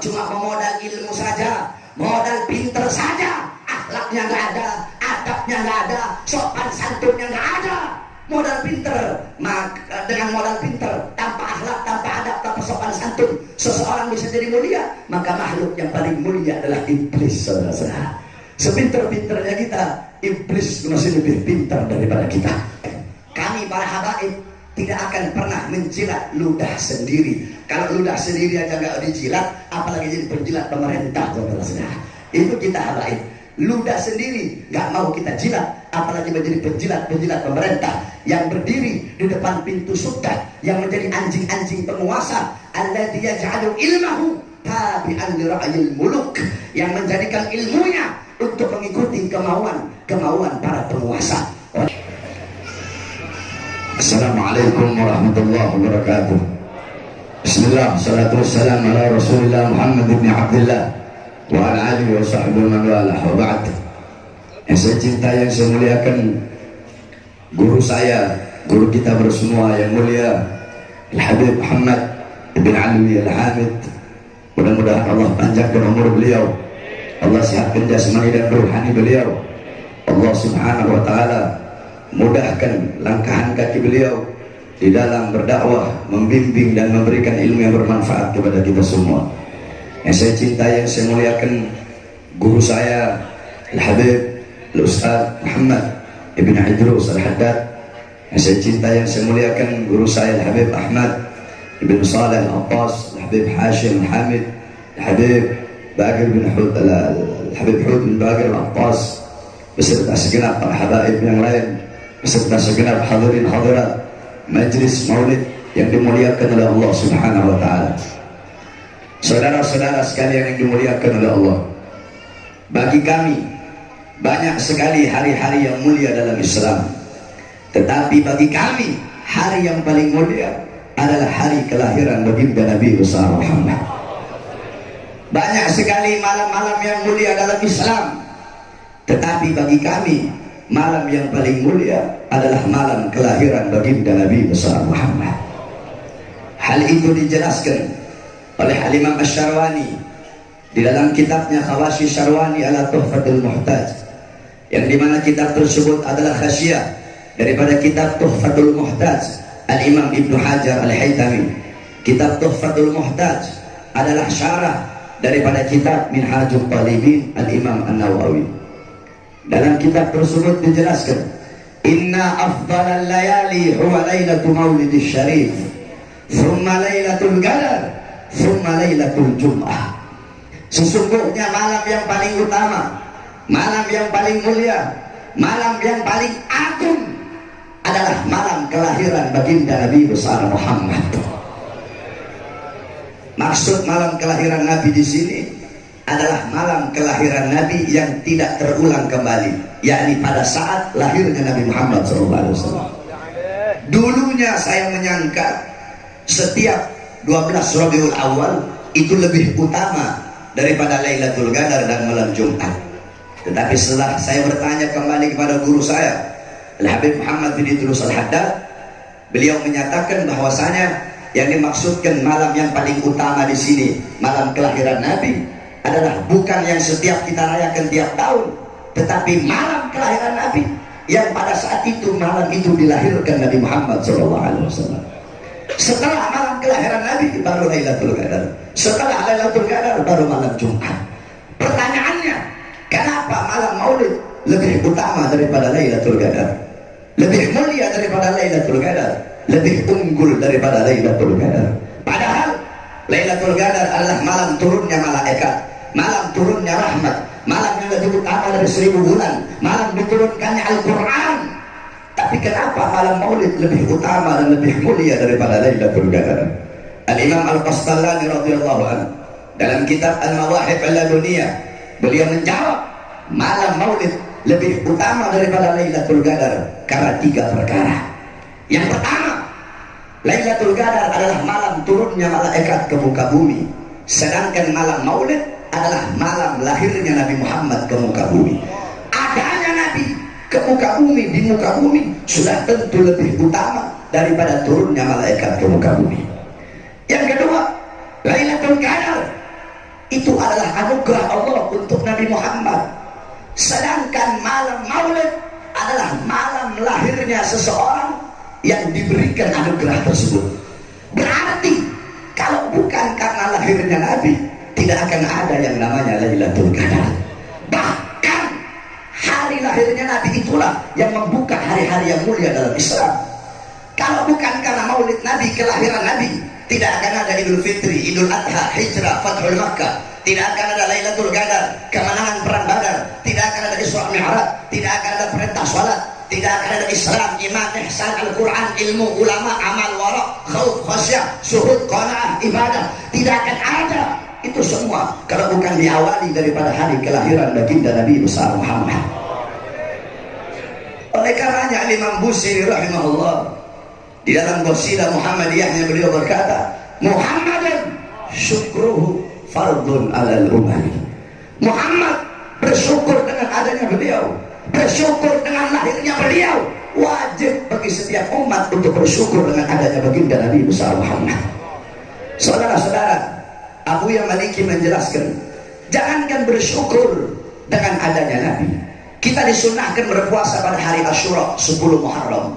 cuma modal ilmu saja, modal pinter saja, akhlaknya nggak ada, adabnya nggak ada, sopan santunnya nggak ada. Modal pinter, dengan modal pinter, tanpa akhlak, tanpa adab, tanpa sopan santun, seseorang bisa jadi mulia. Maka makhluk yang paling mulia adalah iblis, saudara-saudara. Sepinter-pinternya kita, iblis masih lebih pintar daripada kita. Kami para habaib tidak akan pernah menjilat ludah sendiri. Kalau ludah sendiri aja nggak dijilat, apalagi jadi penjilat pemerintah, saudara-saudara. Itu kita habaib. Ludah sendiri nggak mau kita jilat, apalagi menjadi penjilat pemerintah yang berdiri di depan pintu surga, yang menjadi anjing-anjing penguasa. Alladzi yaj'alu ilmahu tabi'an li ra'yil muluk, yang menjadikan ilmunya untuk mengikuti kemauan para penguasa. Assalamualaikum warahmatullahi wabarakatuh. Bismillah, salatu wassalamu ala Rasulillah Muhammad ibn Abdullah wa ala alihi wa sahbihi man walah, wa ba'd. Yang saya cintai, yang saya muliakan, guru saya, guru kita bersemua yang mulia Al-Habib Muhammad ibn Ali Al-Hamid. Mudah-mudahan Allah panjangkan umur beliau, Allah sehatkan jasmani dan rohani beliau, Allah subhanahu wa ta'ala mudahkan langkahan kaki beliau di dalam berdakwah, membimbing dan memberikan ilmu yang bermanfaat kepada kita semua. Yang saya cintai, yang saya muliakan, guru saya Al-Habib Al-Ustaz Muhammad Ibn Idrus Al-Haddad. Yang saya cintai, yang saya muliakan, guru saya Al-Habib Ahmad Ibn Saleh Al-Attas, Al-Habib Hashim Al-Hamid, Al-Habib Bagir bin Hud, Al-Habib Hud bin Bagir Al-Attas, beserta segenap para habaib yang lain, beserta segenap hadirin hadirat majlis maulid yang dimuliakan oleh Allah subhanahu wa ta'ala. Saudara-saudara sekalian yang dimuliakan oleh Allah, bagi kami banyak sekali hari-hari yang mulia dalam Islam, tetapi bagi kami hari yang paling mulia adalah hari kelahiran baginda Nabi besar Muhammad. Banyak sekali malam-malam yang mulia dalam Islam, tetapi bagi kami malam yang paling mulia adalah malam kelahiran baginda Nabi besar Muhammad. Hal itu dijelaskan oleh Al-Imam Asy-Syarwani di dalam kitabnya Khawashi Syarwani ala Tuhfatul Muhtaj, yang dimana kitab tersebut adalah khasyah daripada kitab Tuhfatul Muhtaj Al-Imam Ibnu Hajar Al-Haytami. Kitab Tuhfatul Muhtaj adalah syarah daripada kitab Minhajul Talibin Al-Imam An-Nawawi. Dalam kitab tersebut dijelaskan, inna afdalal layali huwa lailatul maulidis syarif, thumma lailatul qadar, thumma lailatul jum'ah. Sesungguhnya malam yang paling utama, malam yang paling mulia, malam yang paling agung adalah malam kelahiran baginda Nabi besar Muhammad. Maksud malam kelahiran Nabi di sini adalah malam kelahiran Nabi yang tidak terulang kembali, yakni pada saat lahirnya Nabi Muhammad SAW. Dulunya saya menyangka setiap 12 Rabiul Awal itu lebih utama daripada Lailatul Qadar dan malam Jumat. Tetapi setelah saya bertanya kembali kepada guru saya Al-Habib Muhammad bin Idrus Al-Haddad, beliau menyatakan bahwasanya yang dimaksudkan malam yang paling utama di sini, malam kelahiran Nabi, adalah bukan yang setiap kita rayakan tiap tahun, tetapi malam kelahiran Nabi yang pada saat itu, malam itu dilahirkan Nabi Muhammad SAW. Setelah malam kelahiran Nabi baru Lailatul Qadar, setelah Lailatul Qadar baru malam Jumat. Pertanyaannya, kenapa malam Maulid lebih utama daripada Lailatul Qadar, lebih mulia daripada Lailatul Qadar, lebih unggul daripada Lailatul Qadar? Padahal Lailatul Qadar adalah malam turunnya malaikat, malam turunnya rahmat, malam yang lebih utama dari 1000 bulan, malam diturunkannya Al-Quran. Tapi kenapa malam Maulid lebih utama dan lebih mulia daripada Lailatul Qadar? Al-Imam Al-Qastalani radhiyallahu anhu dalam kitab Al-Mawahib Al-Laduniyah, beliau menjawab malam Maulid lebih utama daripada Lailatul Qadar karena 3 perkara. Yang pertama, Lailatul Qadar adalah malam turunnya malaikat ke muka bumi, sedangkan malam Maulid adalah malam lahirnya Nabi Muhammad ke muka bumi. Adanya Nabi ke muka bumi, di muka bumi sudah tentu lebih utama daripada turunnya malaikat ke muka bumi. Yang kedua, Lailatul Qadar itu adalah anugerah Allah untuk Nabi Muhammad. Sedangkan malam Maulid adalah malam lahirnya seseorang yang diberikan anugerah tersebut. Berarti kalau bukan karena lahirnya Nabi, tidak akan ada yang namanya Lailatul Qadar. Bahkan hari lahirnya Nabi itulah yang membuka hari-hari yang mulia dalam Islam. Kalau bukan karena Maulid Nabi, kelahiran Nabi, tidak akan ada Idul Fitri, Idul Adha, Hijrah, Fathul Makkah. Tidak akan ada Lailatul Qadar, kemenangan perang Badar. Tidak akan ada Isra Mi'raj. Tidak akan ada perintah salat. Tidak akan ada Islam, iman, ihsan, Al-Quran, ilmu, ulama, amal, wara, khauf, khasyah, syuhud, qanaah, ibadah. Tidak akan ada itu semua kalau bukan diawali daripada hari kelahiran baginda Nabi besar Muhammad. Oleh karenanya Imam Busiri rahimahullah di dalam Qasidah Muhammadiyahnya beliau berkata, Muhammadan syukruhu fardun alal umami. Muhammad bersyukur dengan adanya beliau, bersyukur dengan lahirnya beliau. Wajib bagi setiap umat untuk bersyukur dengan adanya baginda Nabi besar Muhammad. Saudara-saudara, Abu yang Maliki menjelaskan, jangankan bersyukur dengan adanya Nabi, kita disunahkan berpuasa pada hari Asyura 10 Muharram.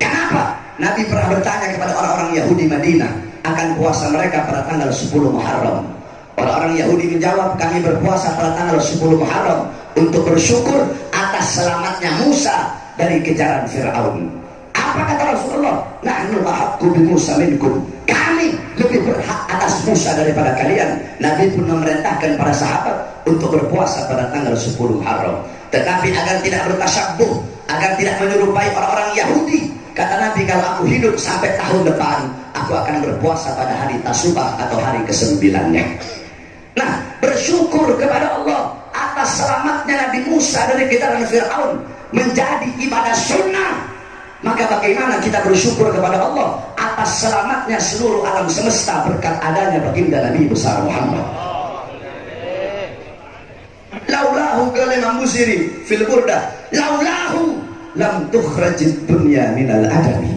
Kenapa? Nabi pernah bertanya kepada orang-orang Yahudi Madinah akan puasa mereka pada tanggal 10 Muharram. Orang-orang Yahudi menjawab, kami berpuasa pada tanggal 10 Muharram untuk bersyukur atas selamatnya Musa dari kejaran Fir'aun. Apa kata Rasulullah? Nahnu ahaqqu bi Musa minkum. Kami lebih berhak atas Musa daripada kalian. Nabi pun memerintahkan para sahabat untuk berpuasa pada tanggal 10 Muharram. Tetapi agar tidak bertasyabbuh, agar tidak menyerupai orang-orang Yahudi, kata Nabi, kalau aku hidup sampai tahun depan, aku akan berpuasa pada hari Tasubah atau hari ke-9-nya. Nah, bersyukur kepada Allah atas selamatnya Nabi Musa dari kejaran Fir'aun menjadi ibadah sunnah. Maka bagaimana kita bersyukur kepada Allah atas selamatnya seluruh alam semesta berkat adanya baginda Nabi besar Muhammad. Laulahu qala Imam Busiri fil Burdah, laulahu lam tukhrajid dunya minal adami.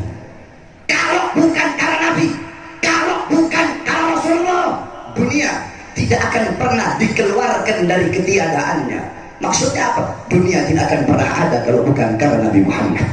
Kalau bukan karena Nabi, kalau bukan karena Rasulullah, dunia tidak akan pernah dikeluarkan dari ketiadaannya. Maksudnya apa? Dunia tidak akan pernah ada kalau bukan karena Nabi Muhammad.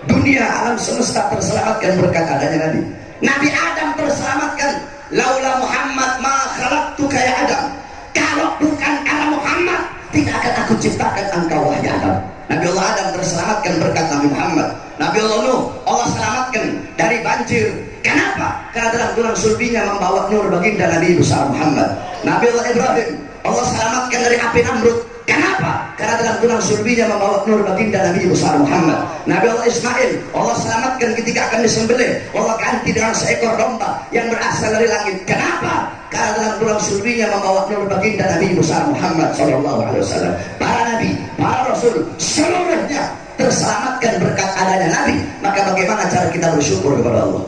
Dunia alam semesta terselamatkan berkat adanya Nabi. Nabi Adam terselamatkan, laula Muhammad ma khalaqtuka ya Adam. Kalau bukan karena Muhammad, tidak akan aku ciptakan engkau wahai Adam. Nabi Allah Adam terselamatkan berkat Nabi Muhammad. Nabi Allah Nuh, Allah selamatkan dari banjir. Kenapa? Karena dalam tulang sulbinya membawa nur baginda Nabi besar Muhammad. Nabi Allah Ibrahim, Allah selamatkan dari api Namrud. Kenapa? Karena dalam tulang sulbinya membawa nur baginda Nabi besar Muhammad. Nabi Allah Ismail, Allah selamatkan ketika akan disembelih, Allah ganti dengan seekor domba yang berasal dari langit. Kenapa? Karena dalam tulang sulbinya membawa nur baginda Nabi besar Muhammad SAW. Para nabi, para rasul, seluruhnya terselamatkan berkat adanya Nabi. Maka bagaimana cara kita bersyukur kepada Allah?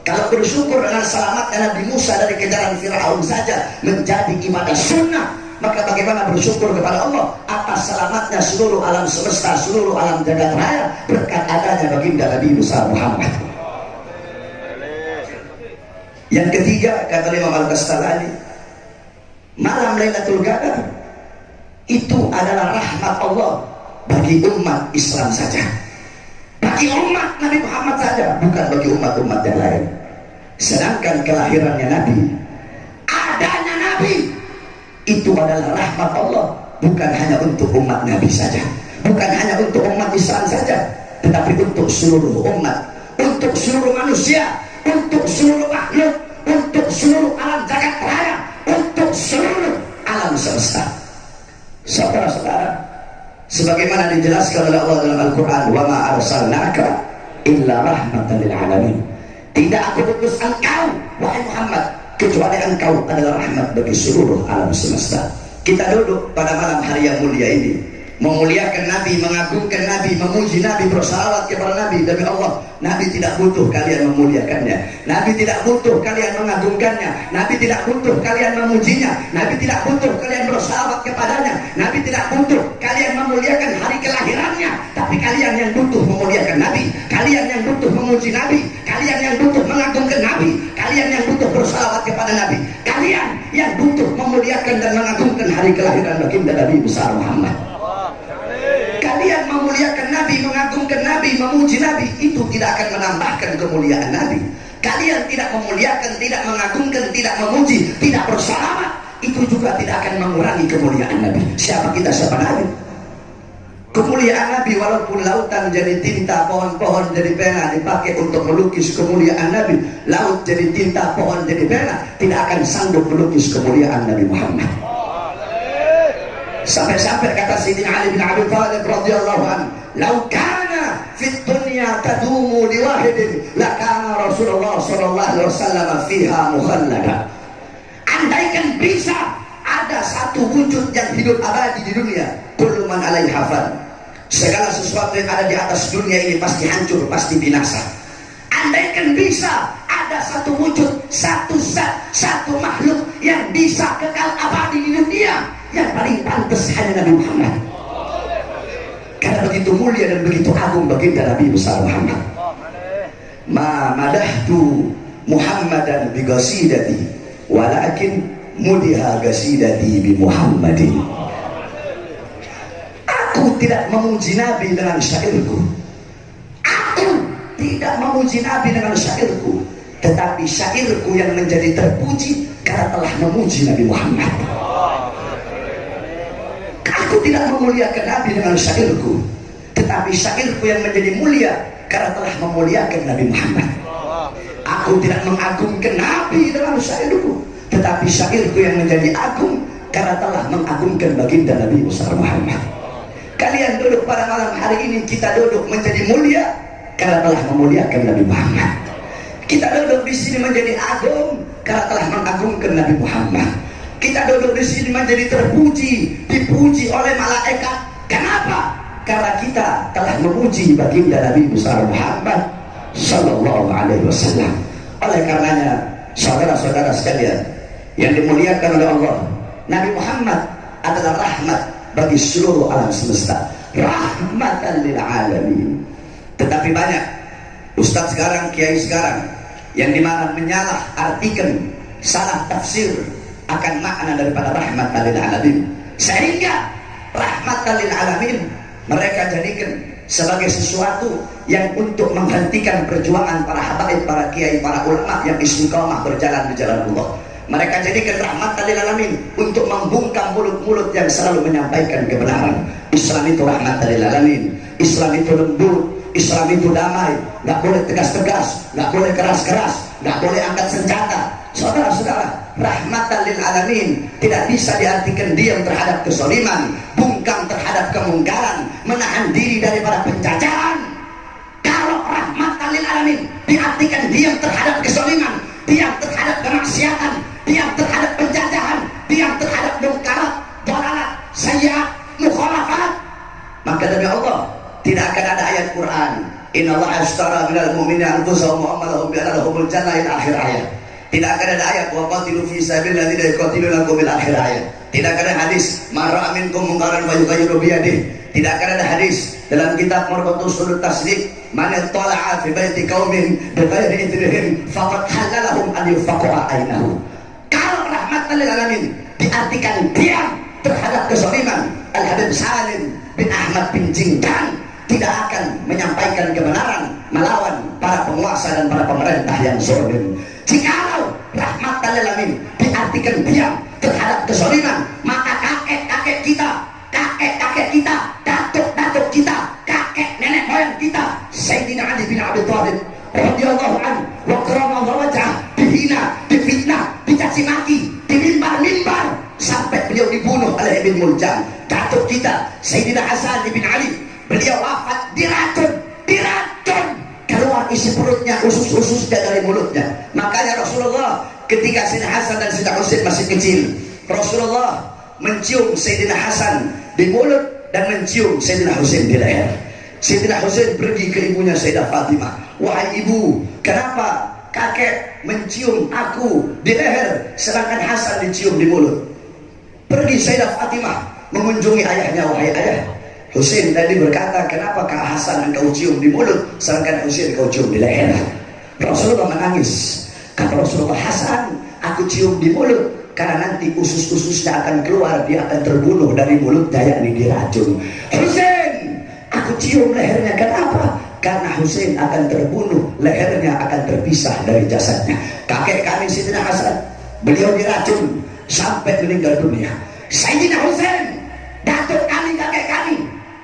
Kalau bersyukur dengan selamatnya Nabi Musa dari kejaran Fir'aun saja menjadi ibadah sunnah, maka bagaimana bersyukur kepada Allah atas selamatnya seluruh alam semesta, seluruh alam jagat raya berkat adanya baginda Nabi besar Muhammad. Yang ketiga, kata Imam Al-Kastalani, malam Lailatul Qadar itu adalah rahmat Allah bagi umat Islam saja, bagi umat Nabi Muhammad saja, bukan bagi umat-umat yang lain. Sedangkan kelahirannya Nabi, adanya Nabi, itu adalah rahmat Allah, bukan hanya untuk umat Nabi saja, bukan hanya untuk umat Islam saja, tetapi untuk seluruh umat, untuk seluruh manusia, untuk seluruh makhluk, untuk seluruh alam jagat raya, untuk seluruh alam semesta. Saudara-saudara, sebagaimana dijelaskan oleh Allah dalam Al-Quran, wa ma arsalnaka illa rahmatan lil alamin. Tidak aku utus engkau wahai Muhammad kecuali engkau adalah rahmat bagi seluruh alam semesta. Kita duduk pada malam hari yang mulia ini, memuliakan Nabi, mengagungkan Nabi, memuji Nabi, bersalawat kepada Nabi. Demi Allah, Nabi tidak butuh kalian memuliakannya, Nabi tidak butuh kalian mengagungkannya, Nabi tidak butuh kalian memujinya, Nabi tidak butuh kalian bersalawat kepadanya, Nabi tidak butuh kalian memuliakan hari kelahirannya. Tapi kalian yang butuh memuliakan Nabi, kalian yang butuh memuji Nabi, kalian yang butuh mengagungkan Nabi, kalian yang butuh bersalawat kepada Nabi, kalian yang butuh memuliakan dan mengagungkan hari kelahiran baginda Nabi besar Muhammad. Kalian memuliakan Nabi, mengagungkan Nabi, memuji Nabi, itu tidak akan menambahkan kemuliaan Nabi. Kalian tidak memuliakan, tidak mengagungkan, tidak memuji, tidak bersalawat, itu juga tidak akan mengurangi kemuliaan Nabi. Siapa kita, siapa Nabi? Kemuliaan Nabi walaupun lautan jadi tinta, pohon-pohon jadi pena dipakai untuk melukis kemuliaan Nabi, laut jadi tinta, pohon jadi pena, tidak akan sanggup melukis kemuliaan Nabi Muhammad. Sampai-sampai kata Sayyidina Ali bin Abi Thalib radhiyallahu anhu, "Lau kana fid dunya tadumu li wahidin la kana Rasulullah sallallahu alaihi wasallam fiha mukhallada." Andaikan bisa ada satu wujud yang hidup abadi di dunia, kullu man 'alaiha fan. Segala sesuatu yang ada di atas dunia ini pasti hancur, pasti binasa. Andaikan bisa ada satu wujud, satu zat, satu makhluk yang bisa kekal abadi di dunia, yang paling pantas hanya Nabi Muhammad. Karena begitu mulia dan begitu agung baginda Nabi besar Muhammad. Ma madahtu Muhammadan bi qasidati walakin mudiha qasidati bi Muhammadin. Aku tidak memuji Nabi dengan syairku. Aku tidak memuji Nabi dengan syairku, tetapi syairku yang menjadi terpuji karena telah memuji Nabi Muhammad. Aku tidak memuliakan Nabi dengan syairku, tetapi syairku yang menjadi mulia karena telah memuliakan Nabi Muhammad. Aku tidak mengagungkan Nabi dengan syairku, tetapi syairku yang menjadi agung karena telah mengagungkan baginda Nabi besar Muhammad. Kalian duduk pada malam hari ini, kita duduk menjadi mulia karena telah memuliakan Nabi Muhammad. Kita duduk di sini menjadi agung karena telah mengagungkan Nabi Muhammad. Kita duduk di sini menjadi terpuji, dipuji oleh malaikat. Kenapa? Karena kita telah memuji baginda Nabi besar Muhammad sallallahu alaihi wasallam. Oleh karenanya, saudara-saudara sekalian yang dimuliakan oleh Allah, Nabi Muhammad adalah rahmat bagi seluruh alam semesta, rahmatan lil alamin. Tetapi banyak ustaz sekarang, kiai sekarang yang dimana menyalah artikan, salah tafsir akan makna daripada rahmatan lil alamin, sehingga rahmatan lil alamin mereka jadikan sebagai sesuatu yang untuk menghentikan perjuangan para habaib, para kiai, para ulama yang istiqamah berjalan di jalan Allah. Mereka jadikan rahmatan lil alamin untuk membungkam mulut-mulut yang selalu menyampaikan kebenaran. Islam itu rahmatan lil alamin, Islam itu lembut, Islam itu damai, nggak boleh tegas-tegas, nggak boleh keras-keras, nggak boleh angkat senjata. Saudara-saudara, rahmatan lil alamin tidak bisa diartikan diam terhadap kezaliman, bungkam terhadap kemungkaran, menahan diri daripada penjajahan. Kalau rahmatan lil alamin diartikan diam terhadap kezaliman, diam terhadap kemaksiatan, diam terhadap penjajahan, diam terhadap mungkarat, dalalat, sayyi'at, mukhalafat, maka demi Allah tidak akan ada ayat Quran, innallaha ashtara minal mu'minina anfusahum wa amwalahum bi anna lahumul jannah ila akhir ayat. Tidak akan ada ayat wa qatilu fi sabilillah la yuqatilunakum bil akhir ayat. Tidak akan ada hadis man ra'a minkum munkaran falyughayyirhu bi yadihi. Tidak akan ada hadis dalam kitab Marbatus Usul Tasdiq, man tala'a fi baiti qaumin bi ghairi idrihim faqad halalahum an yufaqa ainahu. Kalau rahmatan lil alamin diartikan diam terhadap kezaliman, Al-Habib Salim bin Ahmad bin Jingdan tidak akan menyampaikan kebenaran melawan para penguasa dan para pemerintah yang zalim. Jikalau rahmatan lil alamin diartikan diam terhadap kezaliman, maka kakek-kakek kita, kakek-kakek kita, datuk-datuk kita, kakek nenek moyang kita, Sayyidina Ali bin Abi Thalib radhiyallahu anhu wa karamallahu wajhah, dihina, difitnah, dicaci maki di mimbar-mimbar sampai beliau dibunuh oleh Ibn Muljam. Datuk kita Sayyidina Hasan bin Ali, beliau wafat diracun, keluar isi perutnya, usus-ususnya dari mulutnya. Makanya Rasulullah ketika Sayyidina Hasan dan Sayyidina Husain masih kecil, Rasulullah mencium Sayyidina Hasan di mulut dan mencium Sayyidina Husain di leher. Sayyidina Husain pergi ke ibunya Sayyidah Fatimah, wahai ibu, kenapa kakek mencium aku di leher sedangkan Hasan dicium di mulut? Pergi Sayyidah Fatimah mengunjungi ayahnya, wahai ayah, Husain tadi berkata, kenapa Kak Hasan engkau cium di mulut sedangkan Husain kau cium di leher? Rasulullah menangis. Kata Rasulullah, Hasan aku cium di mulut karena nanti usus-ususnya akan keluar, dia akan terbunuh dari mulutnya, yakni diracun. Husain, aku cium lehernya. Kenapa? Karena Husain akan terbunuh, lehernya akan terpisah dari jasadnya. Kakek kami Sayyidina Hasan, beliau diracun sampai meninggal dunia. Sayyidina Husain, datuk kami, kakek kami,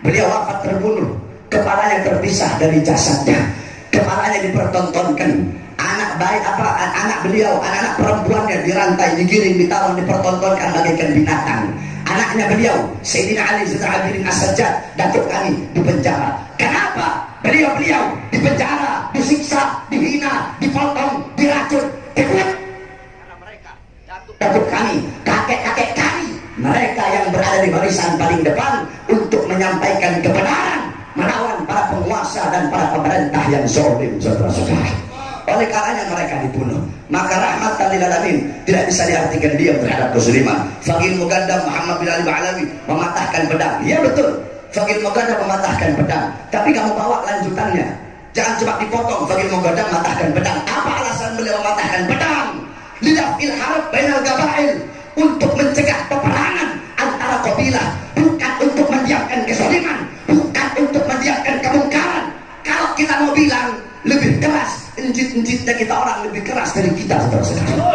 beliau wafat terbunuh, kepalanya terpisah dari jasadnya, kepalanya dipertontonkan. Anak beliau, anak-anak perempuannya dirantai, digiring, ditawan, dipertontonkan bagaikan binatang. Anaknya beliau, Sayyidina Ali Zainal Abidin As-Sajjad, datuk kami, dipenjara. Kenapa? Beliau dipenjara, disiksa, dihina, dipotong, diracun, karena mereka, datuk kami, kakek-kakek kami, mereka yang berada di barisan paling depan untuk menyampaikan kebenaran, melawan para penguasa dan para pemerintah yang zalim, saudara-saudara. Oleh karenanya mereka dibunuh. Maka rahmatan lil alamin tidak bisa diartikan diam terhadap kezaliman. Faqih Muqaddam Muhammad bin Ali Ba'alawi mematahkan pedang. Ya betul, Faqih Muqaddam mematahkan pedang, tapi kamu bawa lanjutannya. Jangan cuma dipotong. Faqih Muqaddam mematahkan pedang. Apa alasan beliau mematahkan pedang? Lidaf'il harb bainal qabail, untuk mencegah peperangan antara kabilah, bukan untuk mendiamkan kezaliman, bukan untuk mendiamkan kemungkaran. Kalau kita mau bilang lebih keras, enjit-enjitnya kita orang lebih keras dari kita, saudara-saudara.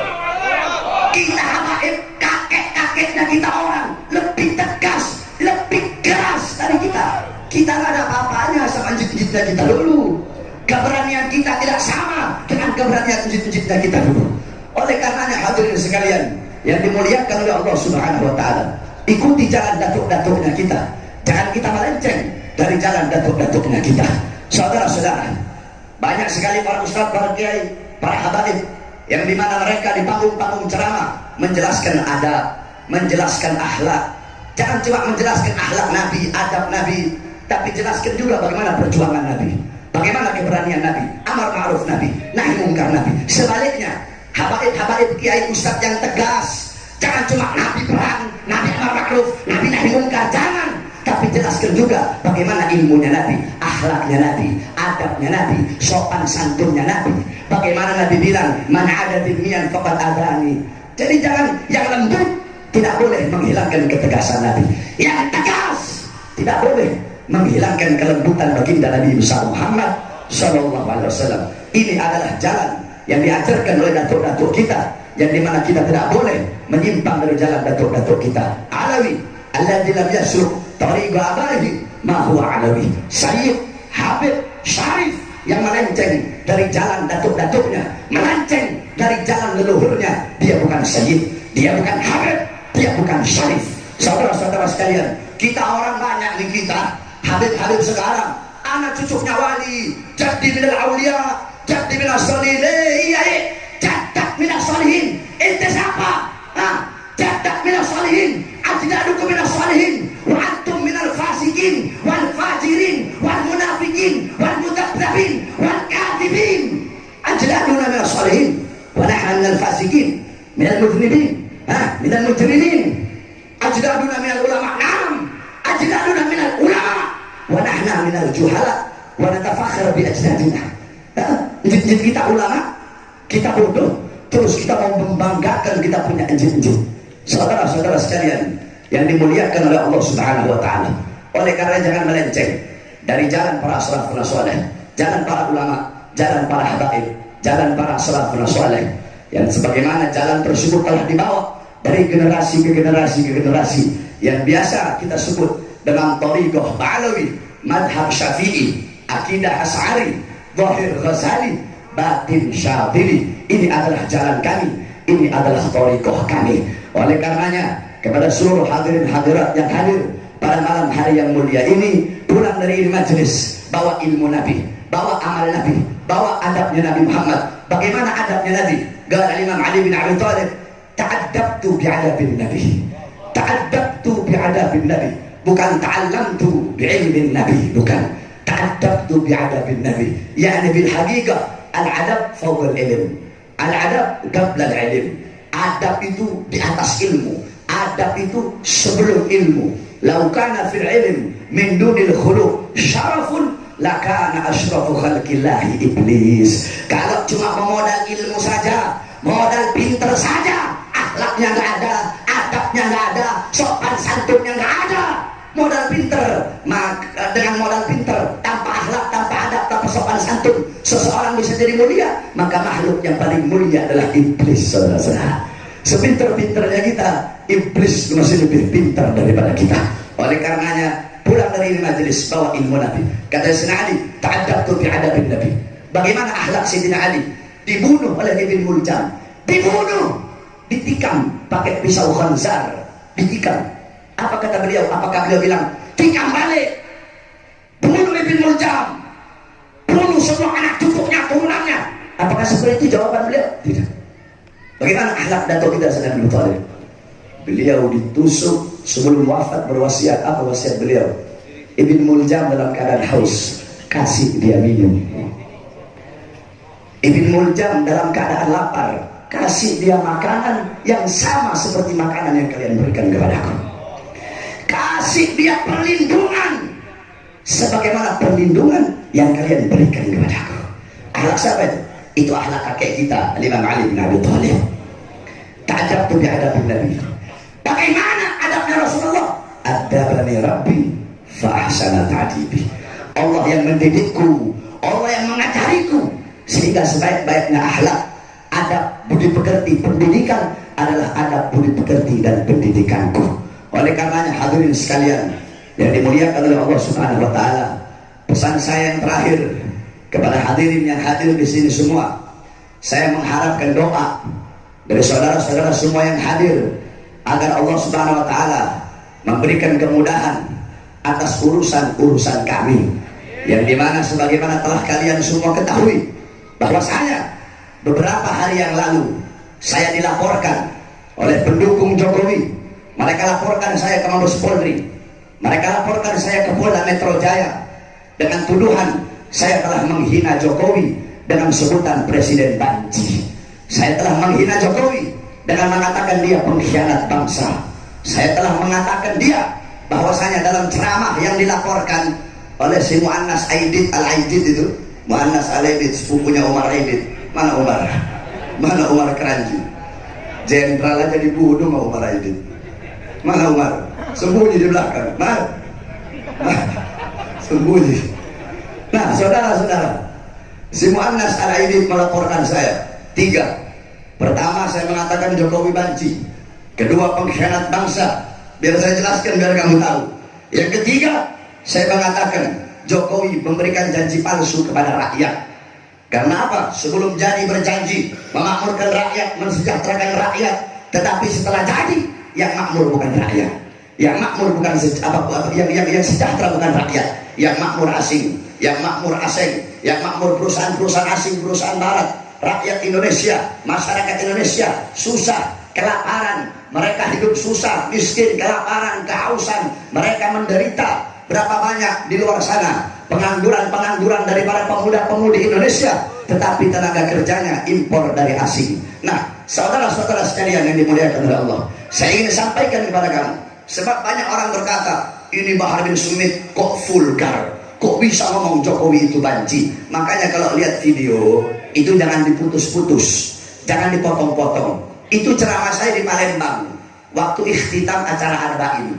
Kita habaib, kakek-kakeknya kita orang lebih tegas, lebih keras dari kita. Kita nggak ada apa-apanya sama enjit-enjitnya kita dulu. Keberanian kita tidak sama dengan keberanian enjit-enjitnya kita dulu. Oleh karenanya hadirin sekalian yang dimuliakan oleh Allah Subhanahu wa Ta'ala, ikuti jalan datuk-datuknya kita. Jangan kita melenceng dari jalan datuk-datuknya kita. Saudara-saudara, banyak sekali para ustadz, para kiai, para habaib yang dimana mereka di panggung-panggung ceramah menjelaskan adab, menjelaskan akhlak. Jangan cuma menjelaskan akhlak Nabi, adab Nabi, tapi jelaskan juga bagaimana perjuangan Nabi, bagaimana keberanian Nabi, amar ma'ruf Nabi, nahi mungkar Nabi. Sebaliknya, habaib-habaib kiai ustadz yang tegas, jangan cuma Nabi perang, Nabi amar ma'ruf, Nabi nahi mungkar, jangan. Tapi jelaskan juga bagaimana ilmunya Nabi, akhlaknya Nabi, adabnya Nabi, sopan santunnya Nabi. Bagaimana Nabi bilang, man ada dimian faqad adani. Jadi jangan yang lembut, tidak boleh menghilangkan ketegasan Nabi. Yang tegas tidak boleh menghilangkan kelembutan baginda Nabi Muhammad Sallallahu Alaihi Wasallam. Ini adalah jalan yang diajarkan oleh datuk-datuk kita, yang dimana kita tidak boleh menyimpang dari jalan datuk-datuk kita. Alawi, alladzi lam yasluq tariqa abahi ma huwa alawi. Sayyid, Habib, Syarif yang melenceng dari jalan datuk-datuknya, melenceng dari jalan leluhurnya, dia bukan Sayyid, dia bukan Habib, dia bukan Syarif. Saudara-saudara sekalian, kita orang banyak di kita Habib-Habib sekarang, anak cucunya wali, jadi minal awliya, jadi minal solihin. Iya, jadat minal solihin. Ente siapa? Jadat minal solihin, ajdadukum minal solihin, wa antum minal fasikin wal fajirin wal munafikin wal mudabdabin wal kadibin. Ajdaduna minal solihin wa nahnu minal fasikin minal mudhnibin, minal mujrimin. Ajdaduna minal ulama, na'am, ajdaduna minal ulama wa nahnu minal juhala wa natafakhir bi ajdadina. Enjit-enjit kita ulama, kita bodoh, terus kita mau membanggakan kita punya enjit-enjit. Saudara-saudara sekalian yang dimuliakan oleh Allah Subhanahu wa Ta'ala, oleh karena jangan melenceng dari jalan para salafun saleh, jalan para ulama, jalan para habaib, jalan para salafun saleh, yang sebagaimana jalan tersebut telah dibawa dari generasi ke generasi ke generasi, yang biasa kita sebut dengan thariqah Ba'alawi, madhab Syafi'i, akidah Asy'ari, zahir Ghazali, batin Syadili. Ini adalah jalan kami, ini adalah thariqah kami. Oleh karenanya kepada seluruh hadirin hadirat yang hadir pada malam hari yang mulia ini, pulang dari ini majelis, bawa ilmu Nabi, bawa amal Nabi, bawa adabnya Nabi Muhammad. Bagaimana adabnya Nabi? Qala Imam Ali bin Abi Thalib, ta'addabtu bi'adabin Nabi, ta'addabtu bi'adabin Nabi, bukan ta'allamtu bi'ilmin Nabi, bukan. Ta'addabtu bi'adabin Nabi, yakni bil haqiqah al-adab fawqa al-ilm, al-adab qabla al-ilm. Adab itu di atas ilmu, adab itu sebelum ilmu. Lau kana fil ilm min dunil khuluq syarafun lakana asyrafu khalqillahi iblis. Kalau cuma memodal ilmu saja, modal pinter saja, akhlaknya nggak ada, adabnya nggak ada, sopan santunnya nggak ada. Modal pinter, dengan modal pinter, tanpa akhlak, tanpa adab, tanpa sopan santun, seseorang bisa jadi mulia. Maka makhluk yang paling mulia adalah iblis, saudara-saudara. Sepinter-pinternya kita, iblis masih lebih pintar daripada kita. Oleh karenanya, pulang dari ini majelis bawa ilmu Nabi. Kata Sayyidina Ali, ta'addabtu bi'adabin Nabi. Bagaimana akhlak Sayyidina Ali? Dibunuh oleh Ibn Muljam, dibunuh, ditikam pakai pisau khanzar, ditikam. Apa kata beliau? Apakah beliau bilang, tikam balik, bunuh Ibn Muljam, bunuh semua anak cucunya, turunannya? Apakah seperti itu jawaban beliau? Tidak. Bagaimana akhlak datuk kita sedang Abu Thalib? Beliau ditusuk sebelum wafat, berwasiat. Apa wasiat beliau? Ibn Muljam dalam keadaan haus, kasih dia minum. Ibn Muljam dalam keadaan lapar, kasih dia makanan yang sama seperti makanan yang kalian berikan kepadaku. Kasih dia perlindungan sebagaimana perlindungan yang kalian berikan kepadaku. Akhlak siapa itu? Itu akhlak kakek kita, Imam Ali bin Abi Thalib. Ta'addabtu bi'adabin Nabi. Bagaimana adabnya Rasulullah? Adabani Rabbi fa ahsana ta'dibi. Allah yang mendidikku, Allah yang mengajariku, sehingga sebaik-baiknya akhlak, adab, budi pekerti, pendidikan adalah adab, budi pekerti dan pendidikanku. Oleh karenanya hadirin sekalian yang dimuliakan oleh Allah Subhanahu wa taala, pesan saya yang terakhir kepada hadirin yang hadir di sini semua, saya mengharapkan doa dari saudara-saudara semua yang hadir agar Allah Subhanahu wa taala memberikan kemudahan atas urusan-urusan kami, yang dimana sebagaimana telah kalian semua ketahui bahwa saya beberapa hari yang lalu saya dilaporkan oleh pendukung Jokowi. Mereka laporkan saya ke Mabes Polri, mereka laporkan saya ke Polda Metro Jaya dengan tuduhan saya telah menghina Jokowi dengan sebutan Presiden Banci. Saya telah menghina Jokowi dengan mengatakan dia pengkhianat bangsa. Saya telah mengatakan dia bahwasanya dalam ceramah yang dilaporkan oleh si Mu'annas Aidit Al-Aidit itu, Mu'annas Al-Aidit sepupunya Umar Aidit. Mana Umar? Mana Umar Keranji? Jenderal aja dibunuh sama Umar Aidit. Mana Umar? Sembunyi di belakang. Mana? Sembunyi. Nah, saudara-saudara, si Mu'annas Al-Aidit melaporkan saya 3. Pertama, saya mengatakan Jokowi banci. Kedua, pengkhianat bangsa. Biar saya jelaskan biar kamu tahu. Yang ketiga, saya mengatakan Jokowi memberikan janji palsu kepada rakyat. Karena apa? Sebelum jadi berjanji memakmurkan rakyat, mensejahterakan rakyat, tetapi setelah jadi yang makmur bukan rakyat, yang makmur bukan yang sejahtera bukan rakyat, yang makmur asing, yang makmur asing, yang makmur perusahaan-perusahaan asing, perusahaan barat. Rakyat Indonesia, masyarakat Indonesia susah, kelaparan, mereka hidup susah, miskin, kelaparan, kehausan, mereka menderita. Berapa banyak di luar sana pengangguran dari para pemuda-pemudi Indonesia, tetapi tenaga kerjanya impor dari asing. Nah, saudara-saudara sekalian yang dimuliakan oleh Allah, saya ingin sampaikan kepada kamu, sebab banyak orang berkata, ini Bahar bin Sumit kok vulgar, kok bisa ngomong Jokowi itu banci. Makanya kalau lihat video itu jangan diputus-putus, jangan dipotong-potong. Itu ceramah saya di Palembang waktu ikhtitam acara Arba'in.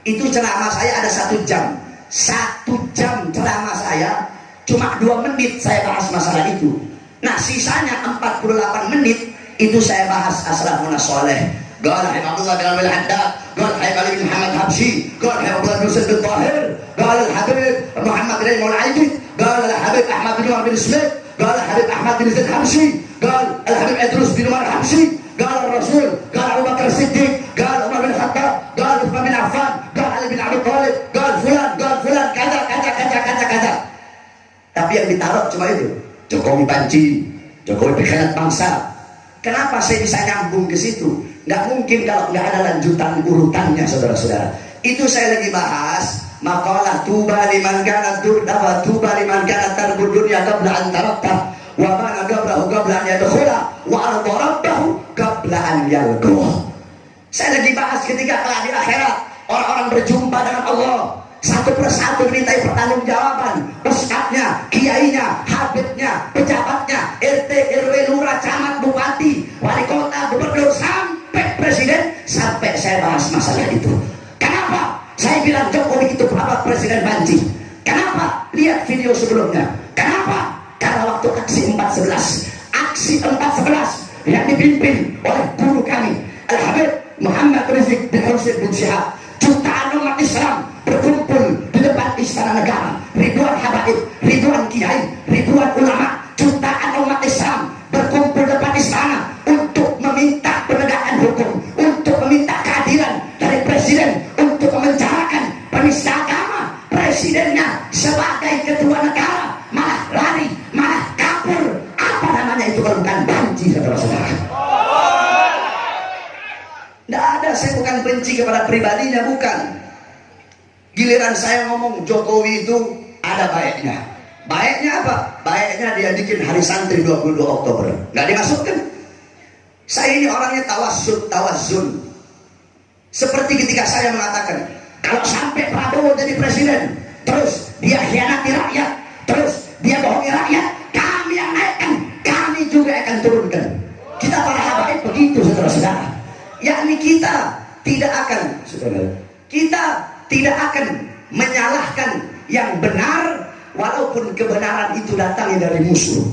Itu ceramah saya ada 1 jam. 1 jam ceramah saya, cuma 2 menit saya bahas masalah itu. Nah, sisanya 48 menit itu saya bahas as-salafun as-salih. Qala Abdullah bin Abdul Haddad, qala Ali bin Muhammad Habsyi, qala Abdullah bin Said bin Tahir, qala Habib Muhammad bin Al-Aidid, qala Habib Ahmad bin Umar bin Smith, qala Habib Ahmad bin Zaid Habsyi, qala Habib Idrus bin Umar Habsyi, qala Rasul, qala Abu Bakar Siddiq, qala Umar bin Khattab, qala Uthman bin Affan, qala Ali bin Abi Thalib, qala fulan, kata. Tapi yang ditaruh cuma itu, Jokowi banci, Jokowi pengkhianat bangsa. Kenapa saya bisa nyambung ke situ? Nggak mungkin kalau nggak ada lanjutan urutannya, saudara-saudara. Itu saya lagi bahas makalah tuba liman kana durda, tuba liman kana tarbud dunya qabla an tarakta, wa man qablahu qabla an yadkhula, wa arda rabbahu qabla an yalqah. Saya lagi bahas ketika kelak di akhirat orang-orang berjumpa dengan Allah, satu persatu dimintai pertanggungjawaban, peskatnya, kiainya, habibnya, pejabatnya, RT, RW, lurah, camat, bupati, wali kota, gubernur, sampai presiden. saya bahas masalah itu. Kenapa saya bilang Jokowi itu Bapak Presiden Banci? Kenapa? Lihat video sebelumnya. Kenapa? Karena waktu aksi 411 yang dipimpin oleh guru kami Al-Habib Muhammad Rizik bin Husain bin Syihab, jutaan umat Islam berkumpul di depan Istana Negara, ribuan habaib, ribuan kiai, ribuan ulama, jutaan umat Islam berkumpul di depan istana untuk meminta penegakan hukum, untuk meminta keadilan dari presiden, untuk memenjarakan penista agama. Presidennya sebagai ketua negara malah lari, malah kabur. Apa namanya itu kalau bukan banci, saudara-saudara? Tidak ada, saya bukan benci kepada pribadinya, bukan. Giliran saya ngomong Jokowi itu ada baiknya. Baiknya apa? Baiknya dia bikin hari santri 22 Oktober. Nggak dimasukkan. Saya ini orangnya tawazun. Seperti ketika saya mengatakan, kalau sampai Prabowo jadi presiden, terus dia khianati rakyat, terus dia bohongi rakyat, kami yang naikkan, kami juga akan turunkan. Kita para habaib begitu, saudara-saudara. Yakni kita tidak akan, kita tidak akan menyalahkan yang benar walaupun kebenaran itu datangnya dari musuh,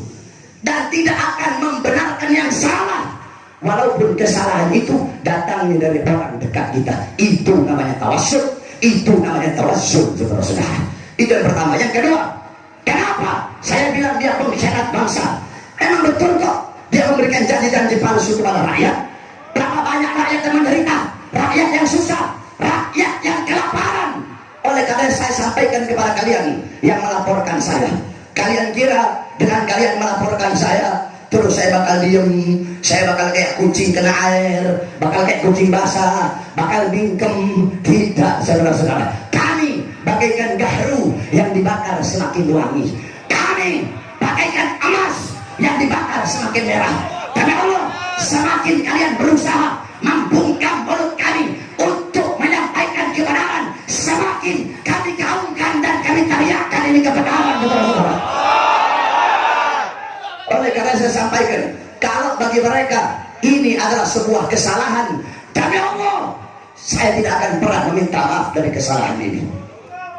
dan tidak akan membenarkan yang salah walaupun kesalahan itu datangnya dari orang dekat kita. Itu namanya tawassul, itu namanya tawazzul, saudara-saudara. Itu yang pertama. Yang kedua, kenapa saya bilang dia pengkhianat bangsa? Emang betul kok dia memberikan janji-janji palsu kepada rakyat. Berapa banyak rakyat yang menderita, rakyat yang susah, rakyat yang kelaparan. Oleh karena saya sampaikan kepada kalian yang melaporkan saya, kalian kira dengan kalian melaporkan saya terus saya bakal diem, saya bakal kayak kucing kena air, bakal kayak kucing basah, bakal bingkem? Tidak, saudara-saudara. Kami bagaikan gaharu yang dibakar semakin wangi, kami bagaikan emas yang dibakar semakin merah. Demi Allah, semakin kalian berusaha membungkam mulut kami untuk menyampaikan kebenaran, semakin kami gaungkan dan kami teriakkan ini kebenaran, saudara-saudara. Oleh karena saya sampaikan, kalau bagi mereka ini adalah sebuah kesalahan, demi Allah, saya tidak akan pernah meminta maaf dari kesalahan ini.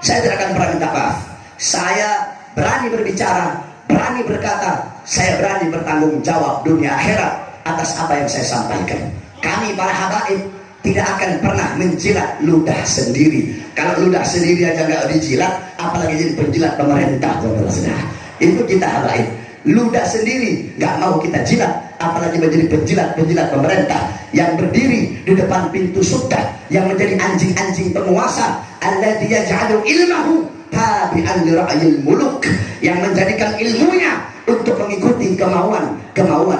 Saya tidak akan pernah minta maaf. Saya berani berbicara, berani berkata, saya berani bertanggung jawab dunia akhirat atas apa yang saya sampaikan. Kami para habaib tidak akan pernah menjilat ludah sendiri. Kalau ludah sendiri aja nggak dijilat, apalagi jadi penjilat pemerintah, saudara-saudara. Itu kita habaib. Ludah sendiri nggak mau kita jilat, apalagi menjadi penjilat pemerintah yang berdiri di depan pintu surga, yang menjadi anjing-anjing penguasa. Alladzi yaj'alu ilmahu tabi'an li ra'yil muluk, yang menjadikan ilmunya untuk mengikuti kemauan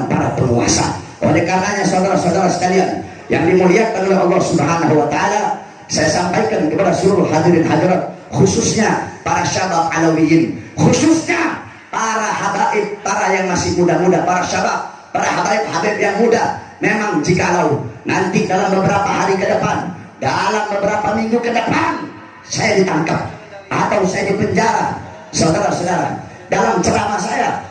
para penguasa. Oleh karenanya, saudara-saudara sekalian yang dimuliakan oleh Allah Subhanahu wa taala, saya sampaikan kepada seluruh hadirin hadirat, khususnya para syabab alawiyin, khususnya para habaib, para yang masih muda-muda, para syabab, para habaib yang muda. Memang jikalau nanti dalam beberapa hari ke depan, dalam beberapa minggu ke depan, saya ditangkap atau saya dipenjara, saudara-saudara, dalam ceramah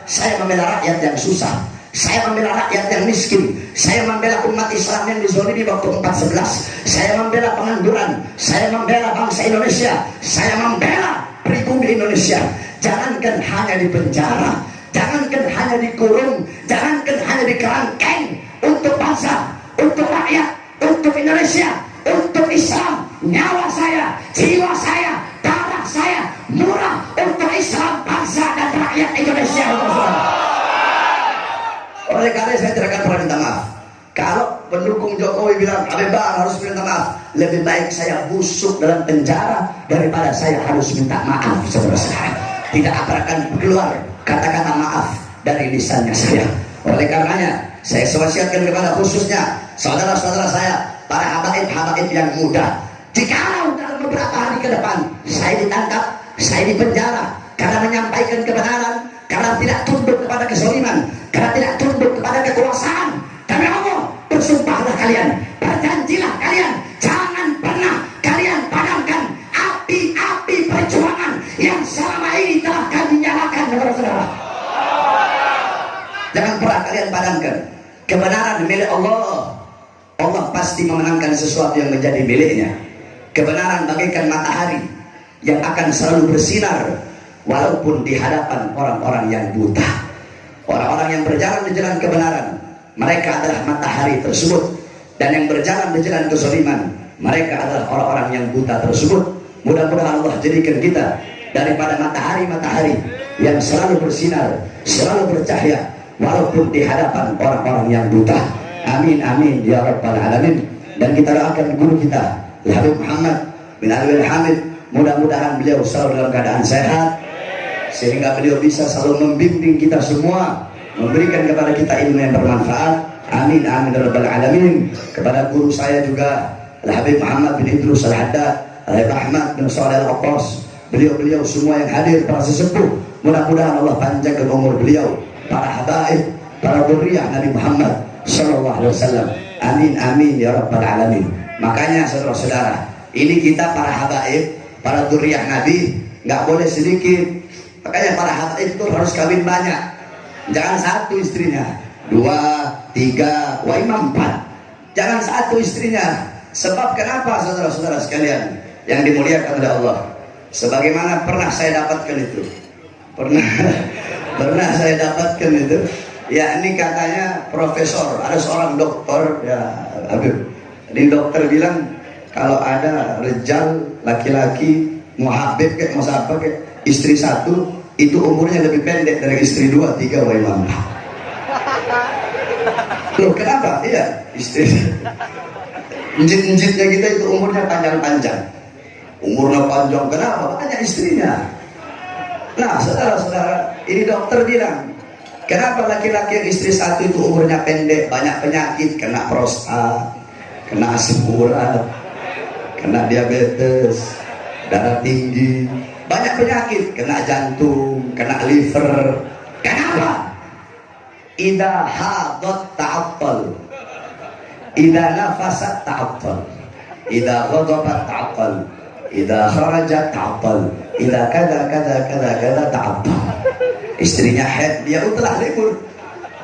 saya membela rakyat yang susah, saya membela rakyat yang miskin, saya membela umat Islam yang dizolimi waktu 411, saya membela pengangguran, saya membela bangsa Indonesia, saya membela pribumi Indonesia. Jangankan hanya di penjara, jangankan hanya dikurung, jangankan hanya di kerangkeng, untuk bangsa, untuk rakyat, untuk Indonesia, untuk Islam, nyawa saya, jiwa saya, darah saya murah untuk Islam, bangsa dan rakyat Indonesia. Oleh karena saya tidak akan pernah minta maaf. Kalau pendukung Jokowi bilang Habib Bahar harus minta maaf, lebih baik saya busuk dalam penjara daripada saya harus minta maaf, saudara-saudara. Tidak akan keluar kata-kata maaf dari lisannya saya. Oleh karenanya, saya wasiatkan kepada khususnya saudara-saudara saya, para habaib yang muda, jikalau dalam beberapa hari ke depan saya ditangkap, saya dipenjara karena menyampaikan kebenaran, karena tidak tunduk kepada kezaliman, karena tidak tunduk kepada kekuasaan, demi Allah, bersumpahlah kalian, berjanjilah kalian, jangan pernah kalian padamkan api-api perjuangan yang selama ini telah kami nyalakan, saudara-saudara. Jangan pernah kalian padamkan. Kebenaran milik Allah. Allah Allah pasti memenangkan sesuatu yang menjadi miliknya. Kebenaran bagaikan matahari yang akan selalu bersinar walaupun di hadapan orang-orang yang buta. Orang-orang yang berjalan di jalan kebenaran, mereka adalah matahari tersebut. Dan yang berjalan di jalan kezaliman, mereka adalah orang-orang yang buta tersebut. Mudah-mudahan Allah jadikan kita daripada matahari-matahari yang selalu bersinar, selalu bercahaya walaupun di hadapan orang-orang yang buta. Amin amin ya rabbal alamin. Dan kita doakan guru kita Habib Muhammad bin Alwi Hamid, mudah-mudahan beliau selalu dalam keadaan sehat sehingga beliau bisa selalu membimbing kita semua, memberikan kepada kita ilmu yang bermanfaat. Amin amin ya rabbal alamin. Kepada guru saya juga Habib Muhammad bin Idrus Al-Haddad, Habib Ahmad bin Shalih Al-Aqwas, beliau-beliau semua yang hadir, para sesepuh, mudah-mudahan Allah panjangkan umur beliau, para habaib, para dzurriyyah Nabi Muhammad sallallahu alaihi wasallam. Amin amin ya rabbal alamin. Makanya saudara-saudara, ini kita para habaib, para dzurriyyah Nabi, nggak boleh sedikit. Makanya para habaib itu harus kawin banyak. Jangan satu istrinya, 2, 3, wah imam 4. Jangan satu istrinya. Sebab kenapa saudara-saudara sekalian yang dimuliakan oleh Allah? Sebagaimana pernah saya dapatkan itu. Pernah saya dapatkan itu. Ya ini katanya profesor, ada seorang dokter ya Habib. Ini dokter bilang kalau ada rejal laki-laki mau Habib kayak mau siapa kayak istri 1 itu umurnya lebih pendek dari istri 2, 3 wah imam. Loh kenapa? Iya istri njit-njitnya kita itu umurnya panjang-panjang. Umurnya panjang kenapa? Banyak istrinya. Nah saudara-saudara, ini dokter bilang kenapa laki-laki yang istri 1 itu umurnya pendek, banyak penyakit, kena prostat, kena asam urat, kena diabetes, darah tinggi, banyak penyakit, kena jantung, kena liver. Kenapa? Idza hadat ta'attal, idza nafasat ta'attal, idza ghadabat ta'attal, idza kharajat ta'attal, idza kada ta'attal. Istrinya haid dia telah libur,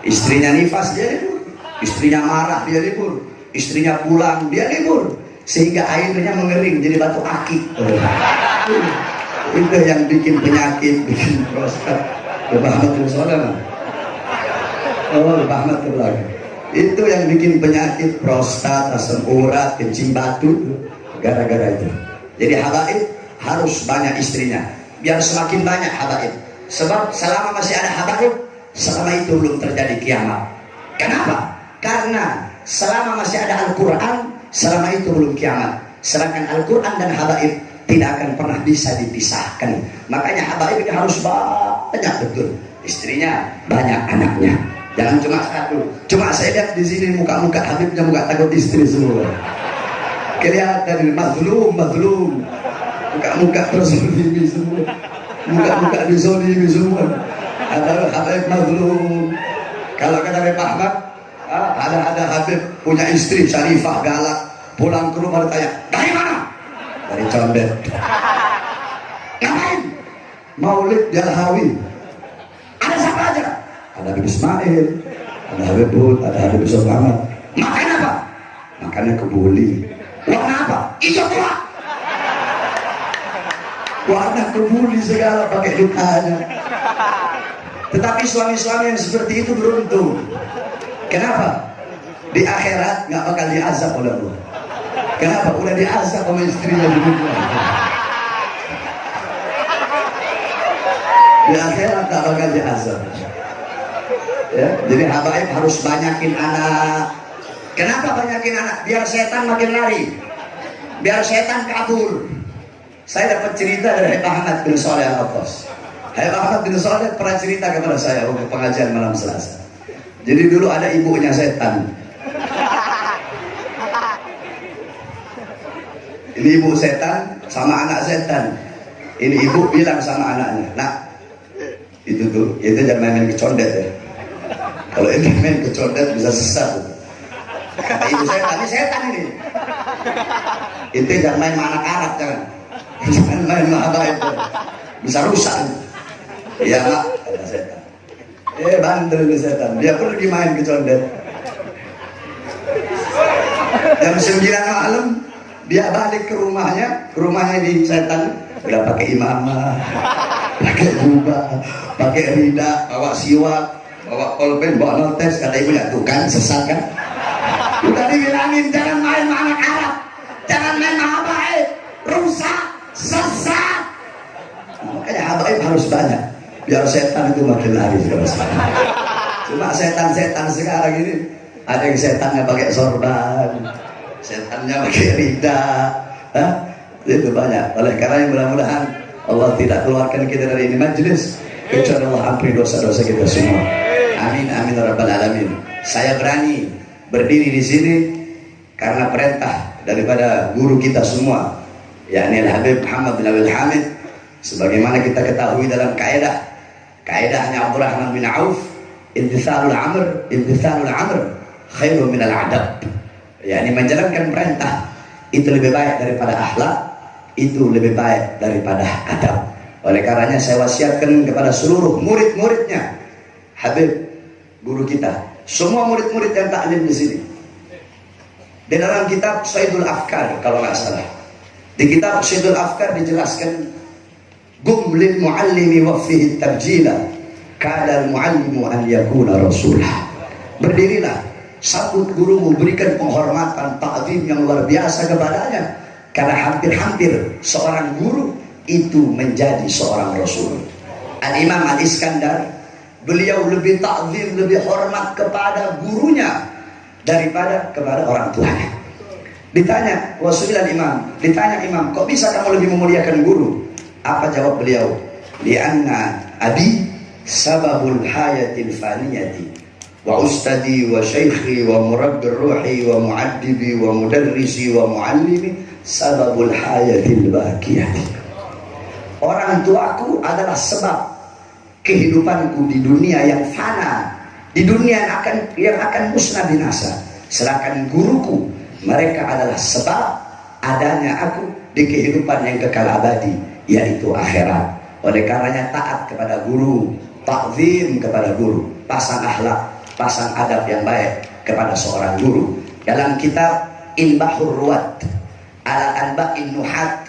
istrinya nifas dia libur, istrinya marah dia libur, istrinya pulang dia libur, sehingga airnya mengering jadi batu akik. Itu yang bikin penyakit, bikin prostat. Rahmatullah. Oh, rahmatullah. Itu yang bikin penyakit prostat, asam urat, kencing batu, gara-gara itu. Jadi habaib harus banyak istrinya, biar semakin banyak habaib. Sebab selama masih ada habaib, selama itu belum terjadi kiamat. Kenapa? Karena selama masih ada Al-Quran, selama itu belum kiamat. Sedangkan Al-Quran dan habaib tidak akan pernah bisa dipisahkan. Makanya habaib ini harus banyak betul. Istrinya banyak, anaknya. Jangan cuma 1. Cuma saya lihat di sini muka-muka habibnya muka takut istri semua. Kelihatan mazlum. Muka-muka terzalimi semua. Muka-muka dizalimi semua. Ada habib mazlum. Kalau kata Habib Ahmad, ada habib punya istri syarifah galak, pulang ke rumah ditanya, dari mana? Dari Condet. Ngapain? Maulid Jalhawi. Ada siapa aja? Ada Habib Ismail, ada Habib Bud, ada Habib Yusuf Ahmad. Makan apa? Makannya kebuli. Warna apa? Hijau tua. Warna kebuli segala pakai dukanya. Tetapi suami-suami yang seperti itu beruntung. Kenapa? Di akhirat nggak bakal diazab oleh Allah. Kenapa? Udah diazab sama istrinya di dunia. Di akhirat nggak bakal diazab. Ya, jadi habaib harus banyakin anak. Kenapa banyakin anak? Biar setan makin lari, biar setan kabur. Saya dapat cerita dari Habib Ahmad bin Shalih Al-Aqwas. Habib Ahmad bin Shalih pernah cerita kepada saya waktu pengajian malam Selasa. Jadi dulu ada ibunya setan. Ini ibu setan sama anak setan. Ini ibu bilang sama anaknya, nak, itu jangan main-main kecondet ya. Kalau ini main kecondet bisa sesat. Kata ibu setan, ini setan ini. Itu jangan main sama anak Arab, jangan main sama apa itu, bisa rusak. Iya nak, kata setan. Bandel ini setan, dia pergi main kecondet. Jam 9 malam dia balik ke rumahnya di setan, udah pakai imamah, pakai jubah, pakai rida, bawa siwak, bawa pulpen, bawa notes. Kata ibunya, tuh kan sesat kan. Udah dibilangin jangan main sama anak Arab, jangan main sama habaib, rusak, sesat. Makanya habaib harus banyak biar setan itu makin lari. Cuma setan-setan sekarang ini ada yang setannya pakai sorban, setannya pakai rida, itu banyak. Oleh karena mudah-mudahan Allah tidak keluarkan kita dari ini majelis kecuali Allah ampuni dosa-dosa kita semua. Amin amin ya rabbal alamin. Saya berani berdiri di sini karena perintah daripada guru kita semua, yakni Al-Habib Muhammad bin Abdul Hamid. Sebagaimana kita ketahui dalam kaedahnya Abdurrahman bin Auf, imtithalul amr khairun minal adab. Yakni menjalankan perintah itu lebih baik daripada akhlak, itu lebih baik daripada adab. Oleh karenanya saya wasiatkan kepada seluruh murid-muridnya Habib, guru kita, semua murid-murid yang taklim di sini. Di dalam kitab Sayyidul Afkar kalau nggak salah, di kitab Sayyidul Afkar dijelaskan, Gum lil muallimi wa fihi tabjila kada al muallimu an yakuna rasulah. Berdirilah, sambut gurumu, berikan penghormatan, ta'zim yang luar biasa kepadanya, karena hampir-hampir seorang guru itu menjadi seorang rasul. Al-Imam Al-Iskandar, beliau lebih ta'zim, lebih hormat kepada gurunya daripada kepada orang tuanya. Ditanya, wasu'ilal imam, ditanya imam, kok bisa kamu lebih memuliakan guru? Apa jawab beliau? Lianna abi sababul hayatil faniyati wa ustadi wa syaikhi wa murabbir ruhi wa muaddibi wa mudarrisi wa muallimi sababul hayatil baqiyati. Orang tuaku adalah sebab kehidupanku di dunia yang fana, di dunia yang akan musnah binasa. Sedangkan guruku, mereka adalah sebab adanya aku di kehidupan yang kekal abadi, yaitu akhirat. Oleh karenanya taat kepada guru, takzim kepada guru, pasang akhlak, pasang adab yang baik kepada seorang guru. Dalam kitab Inbahur Ruwat ala Anba'in Nuhat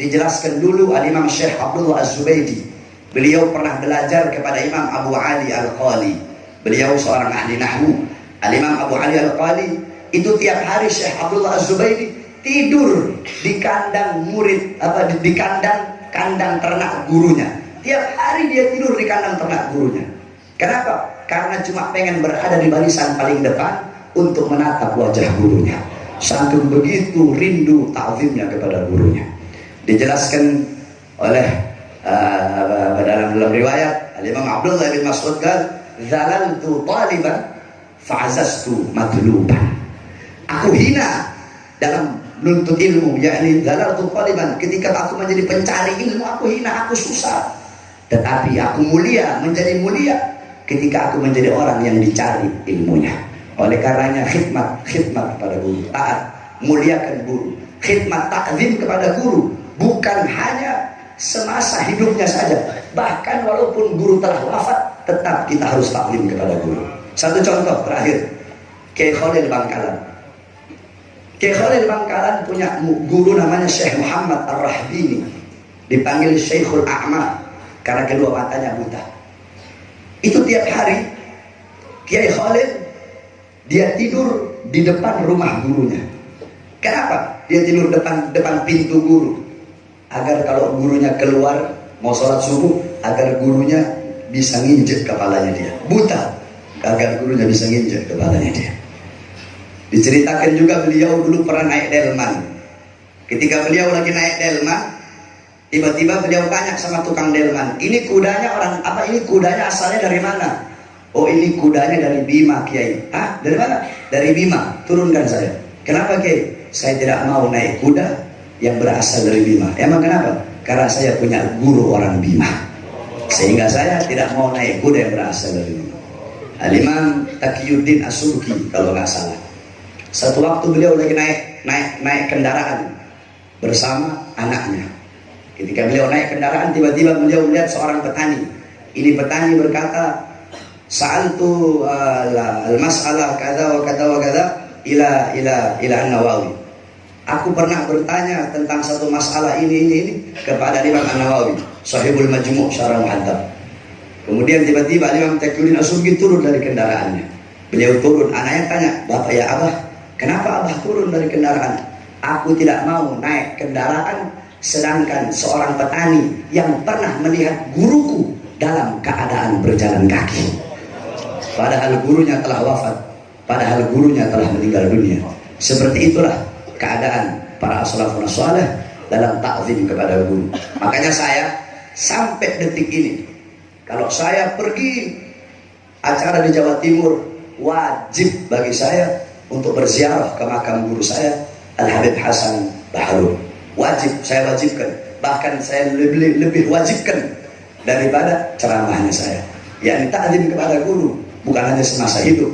dijelaskan dulu Al-Imam Syekh Abdullah Az-Zubaydi. Beliau pernah belajar kepada Imam Abu Ali Al-Qali. Beliau seorang ahli nahwu. Al-Imam Abu Ali Al-Qali itu tiap hari Syekh Abdullah Az-Zubaydi tidur di kandang di kandang ternak gurunya. Tiap hari dia tidur di kandang ternak gurunya. Kenapa? Karena cuma pengen berada di barisan paling depan untuk menatap wajah gurunya. Saking begitu rindu ta'zimnya kepada gurunya. Dijelaskan oleh dalam riwayat Al-Imam Abdullah bin Mas'ud kata, "Zalaltu taliban fa'azastu matluban." Aku hina dalam nuntut ilmu, yakni zalaltu taliban, ketika aku menjadi pencari ilmu aku hina, aku susah. Tetapi aku mulia, menjadi mulia ketika aku menjadi orang yang dicari ilmunya. Oleh karenanya khidmat kepada guru, taat, muliakan guru, khidmat takzim kepada guru, bukan hanya semasa hidupnya saja, bahkan walaupun guru telah wafat tetap kita harus taklim kepada guru. Satu contoh terakhir, Kiai Khalil Bangkalan. Kiai Khalil Bangkalan punya guru namanya Syekh Muhammad Ar-Rahbini, dipanggil Syekhul A'ma karena kedua matanya buta. Itu tiap hari Kiai Khalil dia tidur di depan rumah gurunya. Kenapa? Dia tidur depan pintu guru, agar kalau gurunya keluar mau sholat subuh, agar gurunya bisa nginjek kepalanya dia. Buta, agar gurunya bisa nginjek kepalanya dia. Diceritakan juga beliau dulu pernah naik delman. Ketika beliau lagi naik delman, tiba-tiba beliau tanya sama tukang delman, ini kudanya orang apa? Ini kudanya asalnya dari mana? Oh, ini kudanya dari Bima, Kiai. Ah, dari mana? Dari Bima. Turunkan saya. Kenapa, Kiai? Saya tidak mau naik kuda yang berasal dari Bima. Emang kenapa? Karena saya punya guru orang Bima, sehingga saya tidak mau naik kuda yang berasal dari Bima. Al-Imam Taqiyuddin As-Subki kalau nggak salah. Satu waktu beliau lagi naik kendaraan bersama anaknya. Ketika beliau naik kendaraan, tiba-tiba beliau melihat seorang petani. Ini petani berkata, "Sa'altu al-mas'alah kada wa kada wa kada ila An-Nawawi. Aku pernah bertanya tentang satu masalah ini kepada Imam An-Nawawi, Sahibul Majmu' Syarah Muhadzab. Kemudian tiba-tiba Imam Taqiyuddin As-Subki turun dari kendaraannya. Beliau turun, anaknya tanya, "Bapak ya Abah, kenapa Abah turun dari kendaraan?" "Aku tidak mau naik kendaraan sedangkan seorang petani yang pernah melihat guruku dalam keadaan berjalan kaki. Padahal gurunya telah wafat, padahal gurunya telah meninggal dunia." Seperti itulah keadaan para as-salafun as-salih dalam ta'zim kepada guru. Makanya saya sampai detik ini, kalau saya pergi acara di Jawa Timur, wajib bagi saya untuk berziarah ke makam guru saya, Al-Habib Hasan Baharun. Wajib, saya wajibkan. Bahkan saya lebih wajibkan daripada ceramahnya saya. Yakni ta'zim kepada guru, bukan hanya semasa hidup,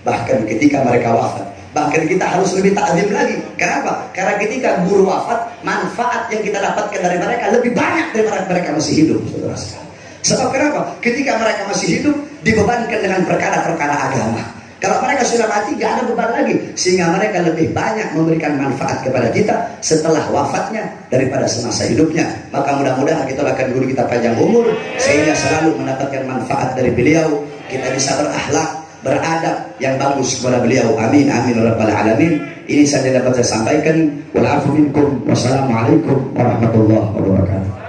bahkan ketika mereka wafat. Bahkan kita harus lebih ta'zim lagi. Kenapa? Karena ketika guru wafat, manfaat yang kita dapatkan dari mereka lebih banyak daripada mereka masih hidup, saudara sekalian. Sebab kenapa? Ketika mereka masih hidup, dibebankan dengan perkara-perkara agama. Kalau mereka sudah mati, gak ada beban lagi. Sehingga mereka lebih banyak memberikan manfaat kepada kita setelah wafatnya daripada semasa hidupnya. Maka mudah-mudahan kita akan guru kita panjang umur, sehingga selalu mendapatkan manfaat dari beliau. Kita bisa berakhlak, beradab yang bagus kepada beliau. Amin amin ya rabbal alamin. Ini saja dapat saya sampaikan. Wal afu minkum. Wassalamualaikum warahmatullahi wabarakatuh.